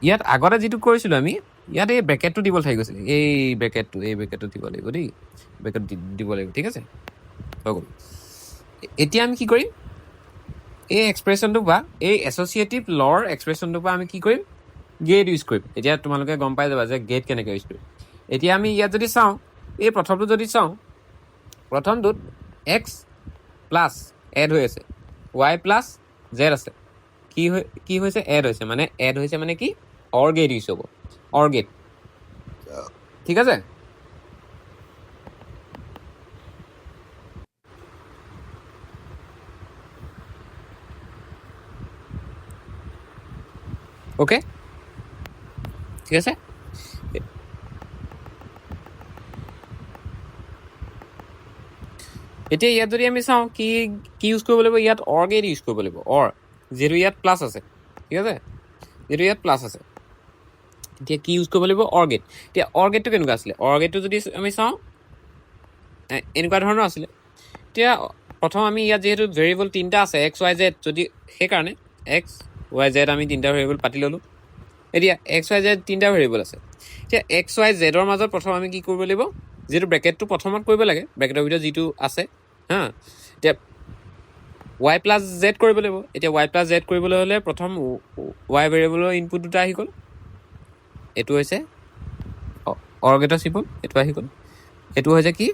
S1: ইয়াত আগতে যিটো কৰিছিলোঁ আমি ইয়াত এই ব্ৰেকেটটো দিব থাকি গৈছিল এই ব্ৰেকেটটো দিব লাগিব দেই ব্ৰেকেট দিব লাগিব ঠিক আছে হৈ গ'ল এতিয়া আমি কি কৰিম এই এক্সপ্ৰেশ্যনটো বা এই এছ'চিয়েটিভ লৰ এক্সপ্ৰেশ্যনটোৰ পৰা আমি কি কৰিম গেট ইউজ কৰিম এতিয়া তোমালোকে গম পাই যাবা যে গেট কেনেকৈ ইউজ কৰিম এতিয়া আমি ইয়াত যদি চাওঁ এই প্ৰথমটো যদি চাওঁ প্ৰথমটোত x প্লাছ এড হৈ আছে y প্লাছ জেড আছে কি হৈছে এড হৈছে মানে কি অৰ গেট ইউজ হ'ব অৰ গেট ঠিক আছে অ'কে ঠিক আছে এতিয়া ইয়াত যদি আমি চাওঁ কি ইউজ কৰিব লাগিব ইয়াত অৰ গেট ইউজ কৰিব লাগিব অৰ যিহেতু ইয়াত প্লাছ আছে ঠিক আছে যিহেতু ইয়াত প্লাছ আছে এতিয়া কি ইউজ কৰিব লাগিব অৰ গেট এতিয়া অৰ গেটটো কেনেকুৱা আছিলে অৰ গেটটো যদি আমি চাওঁ এনেকুৱা ধৰণৰ আছিলে এতিয়া প্ৰথম আমি ইয়াত যিহেতু ভেৰিয়েবল তিনিটা আছে এক্স ৱাই জেড যদি সেইকাৰণে এক্স ৱাই জেড আমি তিনিটা ভেৰিয়েবল পাতি ল'লোঁ এতিয়া এক্স ৱাই জেড তিনিটা ভেৰিয়েবল আছে এতিয়া এক্স ৱাই জেডৰ মাজত প্ৰথম আমি কি কৰিব লাগিব যিহেতু ব্ৰেকেটটো প্ৰথমত কৰিব লাগে ব্ৰেকেটৰ ভিতৰত যিটো আছে হা এতিয়া ৱাই প্লাছ জেড কৰিব লাগিব এতিয়া ৱাই প্লাছ জেড কৰিবলৈ হ'লে প্ৰথম ৱাই ভেৰিয়েবলৰ ইনপুট দুটা আহি গ'ল এইটো হৈছে অৰ গেটৰ চিম্বল এইটো আহি গ'ল এইটো হৈছে কি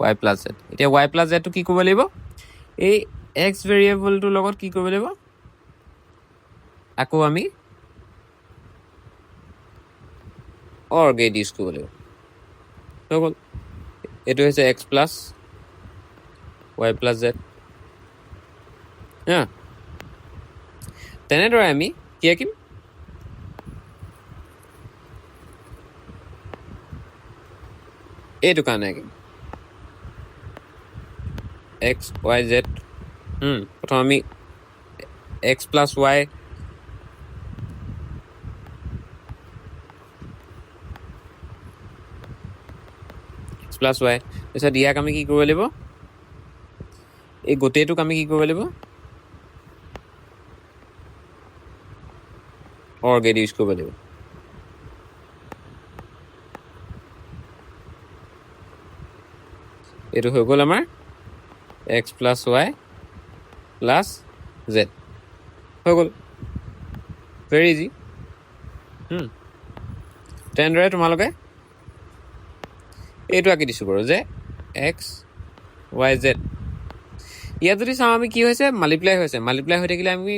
S1: ৱাই প্লাছ জেড এতিয়া ৱাই প্লাছ জেডটো কি কৰিব লাগিব এই এক্স ভেৰিয়েবলটোৰ লগত কি কৰিব লাগিব আকৌ আমি অৰ গেট ইউজ কৰিব লাগিব হৈ গ'ল এইটো হৈছে x plus Y plus z হা তেনেদৰে আমি কি আঁকিম এইটো কাৰণে আঁকিম এক্স ৱাই জেড প্ৰথম আমি x plus y x plus Y তাৰপিছত ইয়াক আমি কি কৰিব লাগিব এই গোটেইটোক আমি কি কৰিব লাগিব অৰ গেট ইউজ কৰিব লাগিব এইটো হৈ গ'ল আমাৰ x plus Y plus Z হৈ গ'ল ভেৰি ইজি তেনেদৰে তোমালোকে এইটো আঁকি দিছোঁ বাৰু যে এক্স ৱাই জেড ইয়াত যদি চাওঁ আমি কি হৈছে মাল্টিপ্লাই হৈছে মাল্টিপ্লাই হৈ থাকিলে আমি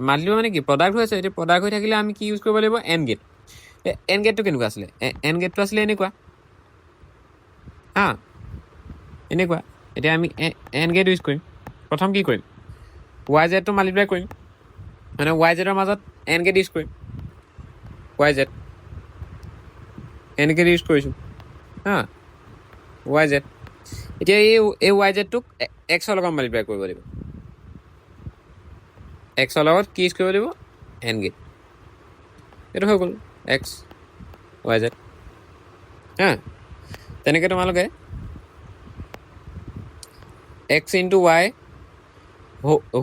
S1: মাল্টিপ্লাই মানে কি প্ৰডাক্ট হৈছে এতিয়া প্ৰডাক্ট হৈ থাকিলে আমি কি ইউজ কৰিব লাগিব এন গেট এন গেটটো কেনেকুৱা আছিলে এন গেটটো আছিলে এনেকুৱা হা এনেকুৱা এতিয়া আমি এন গেট ইউজ কৰিম প্ৰথম কি কৰিম ৱাই জেডটো মাল্টিপ্লাই কৰিম মানে ৱাই জেডৰ মাজত এন গেট ইউজ কৰিম y z and gate use কৰিছোঁ হা ৱাই জেড এতিয়া এই ৱাই জেডটোক এক্সৰ লগত মাল্টিপ্লাই কৰিব লাগিব এক্সৰ লগত কি ইউজ কৰিব লাগিব এন গেট এইটো হৈ গ'ল এক্স ৱাই জেড হা তেনেকৈ তোমালোকে x into y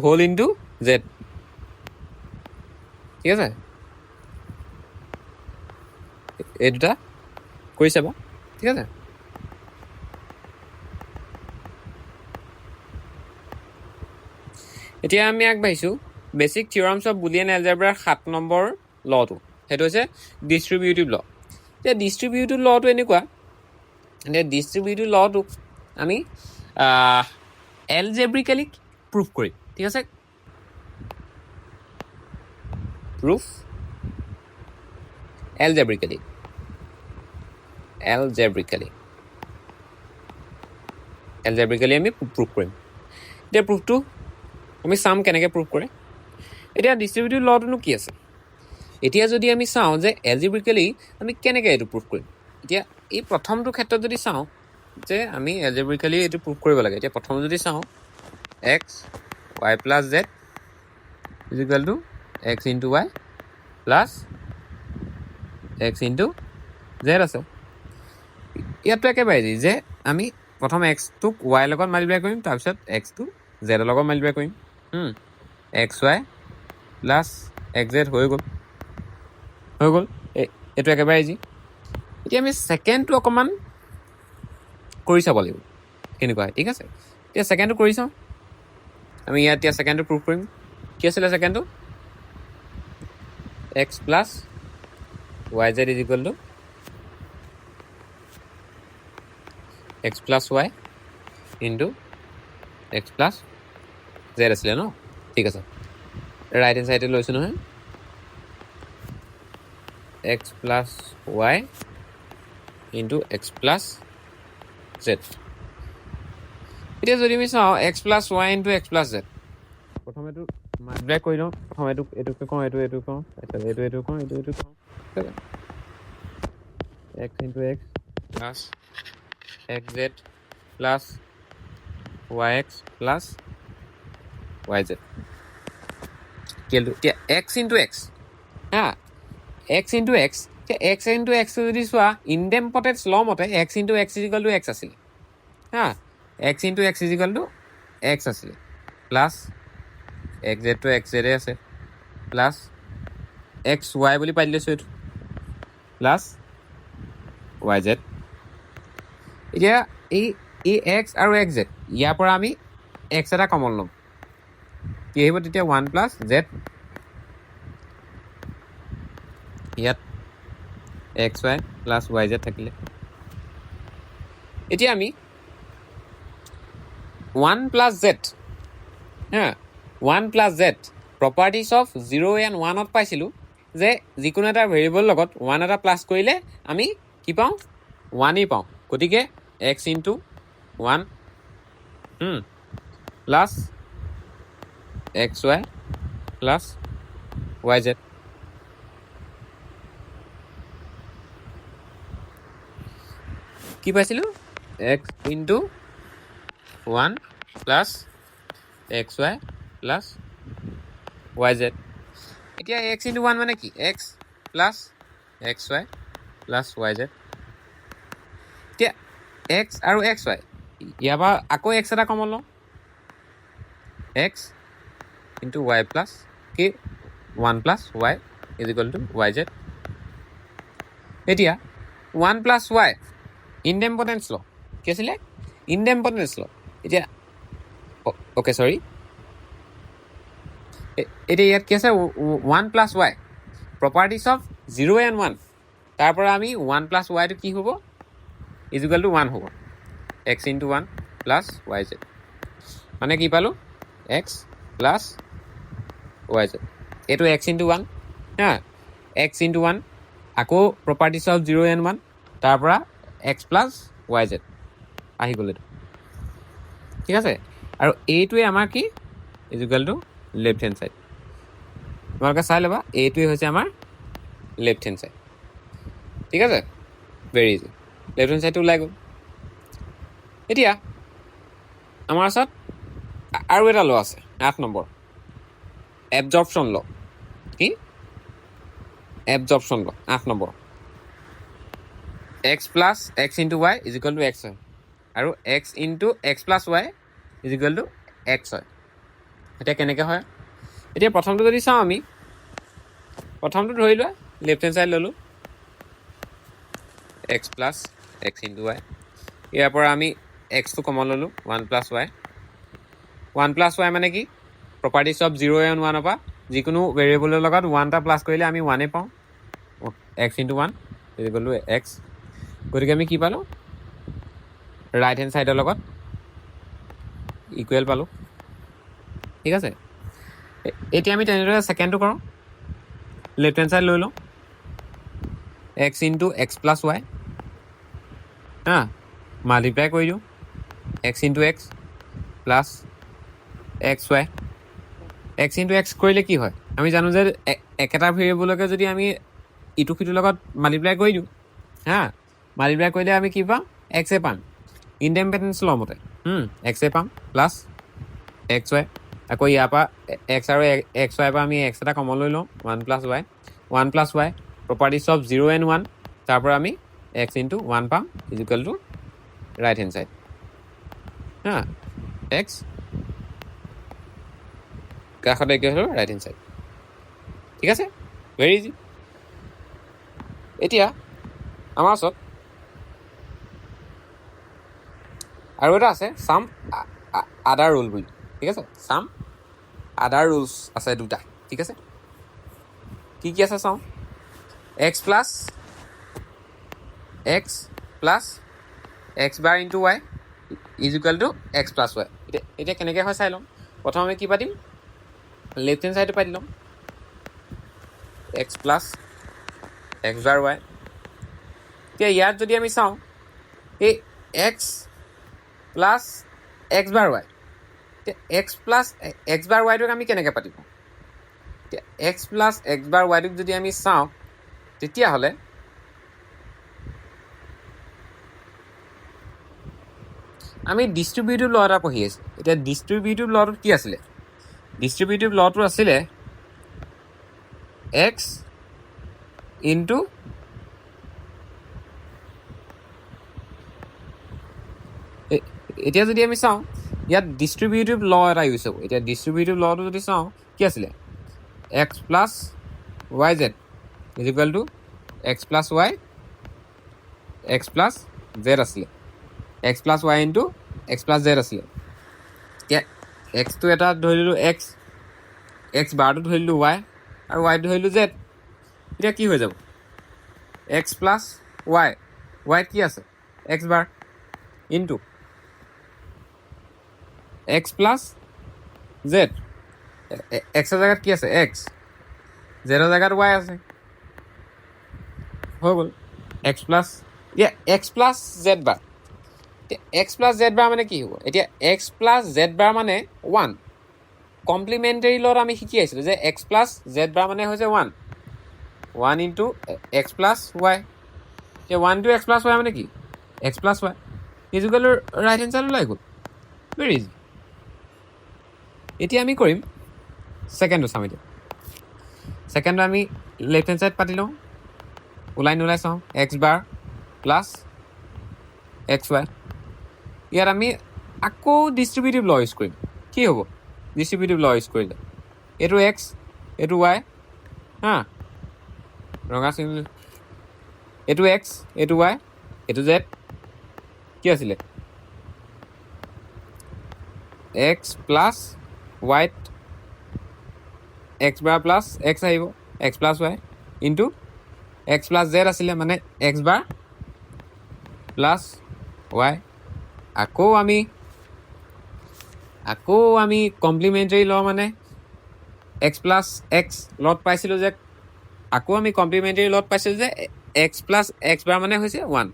S1: whole into z ঠিক আছে এই দুটা কৰি চাবা ঠিক আছে এতিয়া আমি আগবাঢ়িছোঁ বেচিক থিয়ৰমছ অফ বুলিয়ান এলজেব্ৰাৰ 7 নম্বৰ লটো সেইটো হৈছে ডিষ্ট্ৰিবিউটিভ ল এতিয়া ডিষ্ট্ৰিবিউটিভ লটো এনেকুৱা এতিয়া ডিষ্ট্ৰিবিউটিভ লটোক আমি এলজেব্ৰিকেলি প্ৰুফ কৰিম ঠিক আছে প্ৰুফ এলজেব্ৰিকেলি আমি প্ৰুফ কৰিম এতিয়া প্ৰুফটো আমি চাম কেনেকৈ প্ৰুফ কৰে এতিয়া ডিষ্ট্ৰিবিউটিভ লটোনো কি আছে এতিয়া যদি আমি চাওঁ যে এলজেব্ৰিকেলি আমি কেনেকৈ এইটো প্ৰুফ কৰিম এতিয়া এই প্ৰথমটো ক্ষেত্ৰত যদি চাওঁ যে আমি এলজেব্ৰিকেলি এইটো প্ৰুফ কৰিব লাগে এতিয়া প্ৰথম যদি চাওঁ x y plus Z is equal to x into Y plus x into Z আছে ইয়াততো একেবাৰে যি যে আমি প্ৰথম এক্সটোক ৱাইৰ লগত মাল্টিপ্লাই কৰিম তাৰপিছত এক্সটো জেডৰ লগত মাল্টিপ্লাই কৰিম x y plus x Z হৈ গ'ল এইটো একেবাৰে ইজি এতিয়া আমি ছেকেণ্ডটো অকণমান কৰি চাব লাগিব কেনেকুৱা হয় ঠিক আছে এতিয়া ছেকেণ্ডটো কৰি চাওঁ আমি ইয়াত এতিয়া ছেকেণ্ডটো প্ৰুফ কৰিম কি আছিলে ছেকেণ্ডটো x plus y z is equal to x plus y into x plus z আছিলে ন ঠিক আছে ৰাইট হেণ্ড চাইডে লৈছোঁ নহয় x plus y into x plus z এতিয়া যদি আমি চাওঁ x plus y into x plus z প্ৰথমেতো মাল্টিপ্লাই কৰি লওঁ প্ৰথম এইটোকে কওঁ এইটো কওঁ তাৰপিছত এইটো কওঁ এইটো কওঁ x into x plus x z plus y x plus y z এতিয়া এক্স ইনটু এক্স হা x into x, x into x যদি চোৱা ইনডেম্পটেঞ্চ ল মতে x into x is equal to x আছিলে হা, x into x is equal to x আছিলে plus x জেডটো x জেডে আছে প্লাছ এক্স ৱাই বুলি পাই দিলৈছোঁ এইটো প্লাছ ৱাই জেড। এতিয়া এই এক্স আৰু এক্স জেড ইয়াৰ পৰা আমি এক্স এটা কমন ল'ম, কি আহিব তেতিয়া 1 প্লাছ জেড, ইয়াত x y plus y z থাকিলে। এতিয়া আমি 1 প্লাছ জেড হা, 1 plus z properties of 0 and 1ত পাইছিলোঁ যে যিকোনো এটা ভেৰিয়েবল লগত 1 এটা প্লাছ কৰিলে আমি কি পাওঁ 1এই পাওঁ। গতিকে x into 1 plus x y plus y Z. কি পাইছিলোঁ x into 1 plus x y plus y z. এতিয়া এক্স ইনটু 1 মানে কি x plus x y plus y z. এতিয়া এক্স আৰু এক্স ৱাই ইয়াৰ পৰা আকৌ এক্স এটা কমন লওঁ, এক্স ইনটু ৱাই প্লাছ কি 1 plus y is equal to y z. এতিয়া 1 প্লাছ ৱাই ইনডেম্পটেঞ্চ ল, কি আছিলে ইনডেম্পটেঞ্চ ল। এতিয়া অ'কে চৰি, এতিয়া ইয়াত কি আছে 1 plus y properties of 0 and 1, তাৰ পৰা আমি 1 প্লাছ ৱাইটো কি হ'ব ইজিকুৱেল টু 1 হ'ব, x into 1 plus y Z. মানে কি পালোঁ এক্স প্লাছ ৱাই জেড, এইটো এক্স ইনটু 1 হা, এক্স ইনটু 1 আকৌ প্ৰপাৰ্টিজ অফ 0 এণ্ড 1, তাৰ পৰা এক্স প্লাছ ৱাই জেড আহি গ'ল এইটো, ঠিক আছে। আৰু এইটোৱে আমাৰ কি is equal to left hand side. তোমালোকে চাই ল'বা এইটোৱে হৈছে আমাৰ লেফ্ট হেণ্ড ছাইড, ঠিক আছে। ভেৰি ইজি, লেফ্ট হেণ্ড ছাইডটো ওলাই গ'ল। এতিয়া আমাৰ ওচৰত আৰু এটা ল আছে 8 নম্বৰ, এবজৰ্পশ্যন ল। কি absorption law 8 number, x plus x into y is equal to x হয়, আৰু x into x plus y is equal to x হয়। এতিয়া কেনেকৈ হয়, এতিয়া প্ৰথমটো যদি চাওঁ আমি প্ৰথমটো ধৰি লোৱা লেফ্ট হেণ্ড ছাইড ল'লোঁ x plus x into y, ইয়াৰ পৰা আমি এক্সটো কমন ল'লোঁ 1 প্লাছ ৱাই। 1 প্লাছ ৱাই মানে কি প্ৰপাৰ্টিজ অফ 0 এণ্ড 1ৰ পৰা যিকোনো ভেৰিয়েবলৰ লগত 1 এটা প্লাছ কৰিলে আমি 1এই পাওঁ, x into 1 is equal to x. গতিকে আমি কি পালোঁ ৰাইট হেণ্ড ছাইডৰ লগত ইকুৱেল পালোঁ, ঠিক আছে। এতিয়া আমি তেনেদৰে ছেকেণ্ডটো কৰোঁ, লেফ্ট হেণ্ড ছাইড লৈ লওঁ x into x plus Y হা, মাল্টিপ্লাই কৰি দিওঁ x into x plus x Y. X into x কৰিলে কি হয় আমি জানো যে একেটা ভেৰিয়েবলকে যদি আমি ইটো সিটোৰ লগত মাল্টিপ্লাই কৰি দিওঁ হা, মাল্টিপ্লাই কৰিলে আমি কি পাম এক্সে পাম, ইনডেম্পটেঞ্চ ল মতে এক্সে পাম প্লাছ এক্স ৱাই। আকৌ ইয়াৰ পৰা এক্স আৰু এক্স ৱাইৰ পৰা আমি এক্স এটা কমন লৈ লওঁ 1 plus y, 1 plus y properties of 0 and 1, তাৰ পৰা আমি এক্স ইনটু 1 পাম is equal to right hand side হা, এক্স কাষতে কি হ'ল ৰাইট হেণ্ড ছাইড, ঠিক আছে। Very easy. এতিয়া আমাৰ ওচৰত আৰু এটা আছে চাম আদাৰ ৰুল বুলি, ঠিক আছে। চাম আদাৰ ৰুলছ আছে দুটা, ঠিক আছে। কি কি আছে চাওঁ, x plus x bar into y is equal to x plus y. এতিয়া কেনেকৈ হয় চাই ল'ম। প্ৰথম আমি কি পাতিম লেফ্ট হেণ্ড ছাইডে পাতি ল'ম এক্স প্লাছ এক্স বাৰ ৱাই। এতিয়া ইয়াত যদি আমি চাওঁ এই এক্স প্লাছ এক্স বাৰ ৱাই, এতিয়া এক্স প্লাছ এক্স বাৰ ৱাইটোক আমি কেনেকৈ পাতিম, এতিয়া এক্স প্লাছ এক্স বাৰ ৱাইটোক যদি আমি চাওঁ তেতিয়াহ'লে আমি ডিষ্ট্ৰিবিউটিভ ল এটা পঢ়ি আছোঁ। এতিয়া ডিষ্ট্ৰিবিউটিভ লটোত কি আছিলে, ডিষ্ট্ৰিবিউটিভ লটো আছিলে এক্স ইনটু এতিয়া যদি আমি চাওঁ ইয়াত ডিষ্ট্ৰিবিউটিভ ল এটা ইউজ হ'ব এতিয়া ডিষ্ট্ৰিবিউটিভ লটো যদি চাওঁ কি আছিলে x plus y z is equal to x plus y x plus z আছিলে x plus y into x plus z আছিলে এতিয়া এক্সটো এটা ধৰি ল'লোঁ এক্স বাৰটো ধৰি ল'লোঁ ৱাই আৰু ৱাইটো ধৰিলোঁ জেড এতিয়া কি হৈ যাব এক্স প্লাছ ৱাইত কি আছে x bar into x plus Z এক্সৰ জেগাত কি আছে এক্স জেডৰ জেগাত ৱাই আছে হৈ গ'ল এক্স প্লাছ এতিয়া এক্স প্লাছ জেড বাৰ এতিয়া এক্স প্লাছ জেড বাৰ মানে কি হ'ব এতিয়া এক্স প্লাছ জেড বাৰ মানে 1 কমপ্লিমেণ্টাৰী লত আমি শিকি আহিছিলোঁ যে এক্স প্লাছ জেড বাৰ মানে হৈছে 1 ইনটু এক্স প্লাছ ৱাই এতিয়া 1 ইনটু এক্স প্লাছ ৱাই মানে কি এক্স প্লাছ ৱাই ইজুকেলৰ ৰাইট এনচাৰ ওলাই গ'ল ভেৰি ইজি এতিয়া আমি কৰিম ছেকেণ্ডটো চাম এতিয়া ছেকেণ্ডটো আমি লেফ্ট হেণ্ড ছাইড পাতি লওঁ ওলাই চাওঁ এক্স বাৰ প্লাছ এক্স ৱাই ইয়াত আমি আকৌ ডিষ্ট্ৰিবিউটিভ ল ইউজ কৰিম কি হ'ব ডিষ্ট্ৰিবিউটিভ ল ইউজ কৰিলে এইটো এক্স এইটো ৱাই হা ৰঙা চিন এইটো এক্স এইটো ৱাই এইটো জেড কি আছিলে এক্স প্লাছ ৱাইত এক্স বাৰ প্লাছ এক্স আহিব x plus y into x plus z আছিলে মানে এক্স বাৰ প্লাছ ৱাই আকৌ আমি কমপ্লিমেণ্টাৰী ল মানে এক্স প্লাছ এক্স লত পাইছিলোঁ যে আকৌ আমি কমপ্লিমেণ্টাৰী লত পাইছিলোঁ যে এক্স প্লাছ এক্স বাৰ মানে হৈছে 1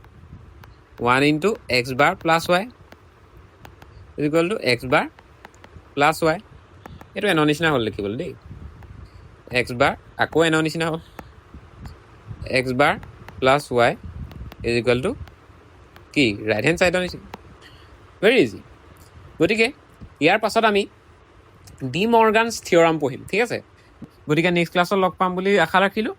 S1: into x bar plus Y equal to x bar plus Y এইটো এনৰ নিচিনা হ'ল লিখিবলৈ দেই এক্স বাৰ আকৌ এনৰ নিচিনা হ'ল x bar plus y is equal two কি ৰাইট হেণ্ড ছাইডৰ নিচিনা ভেৰি ইজি গতিকে ইয়াৰ পাছত আমি ডি মৰ্গানছ থিয়ৰাম পঢ়িম ঠিক আছে গতিকে নেক্সট ক্লাছত লগ পাম বুলি আশা ৰাখিলোঁ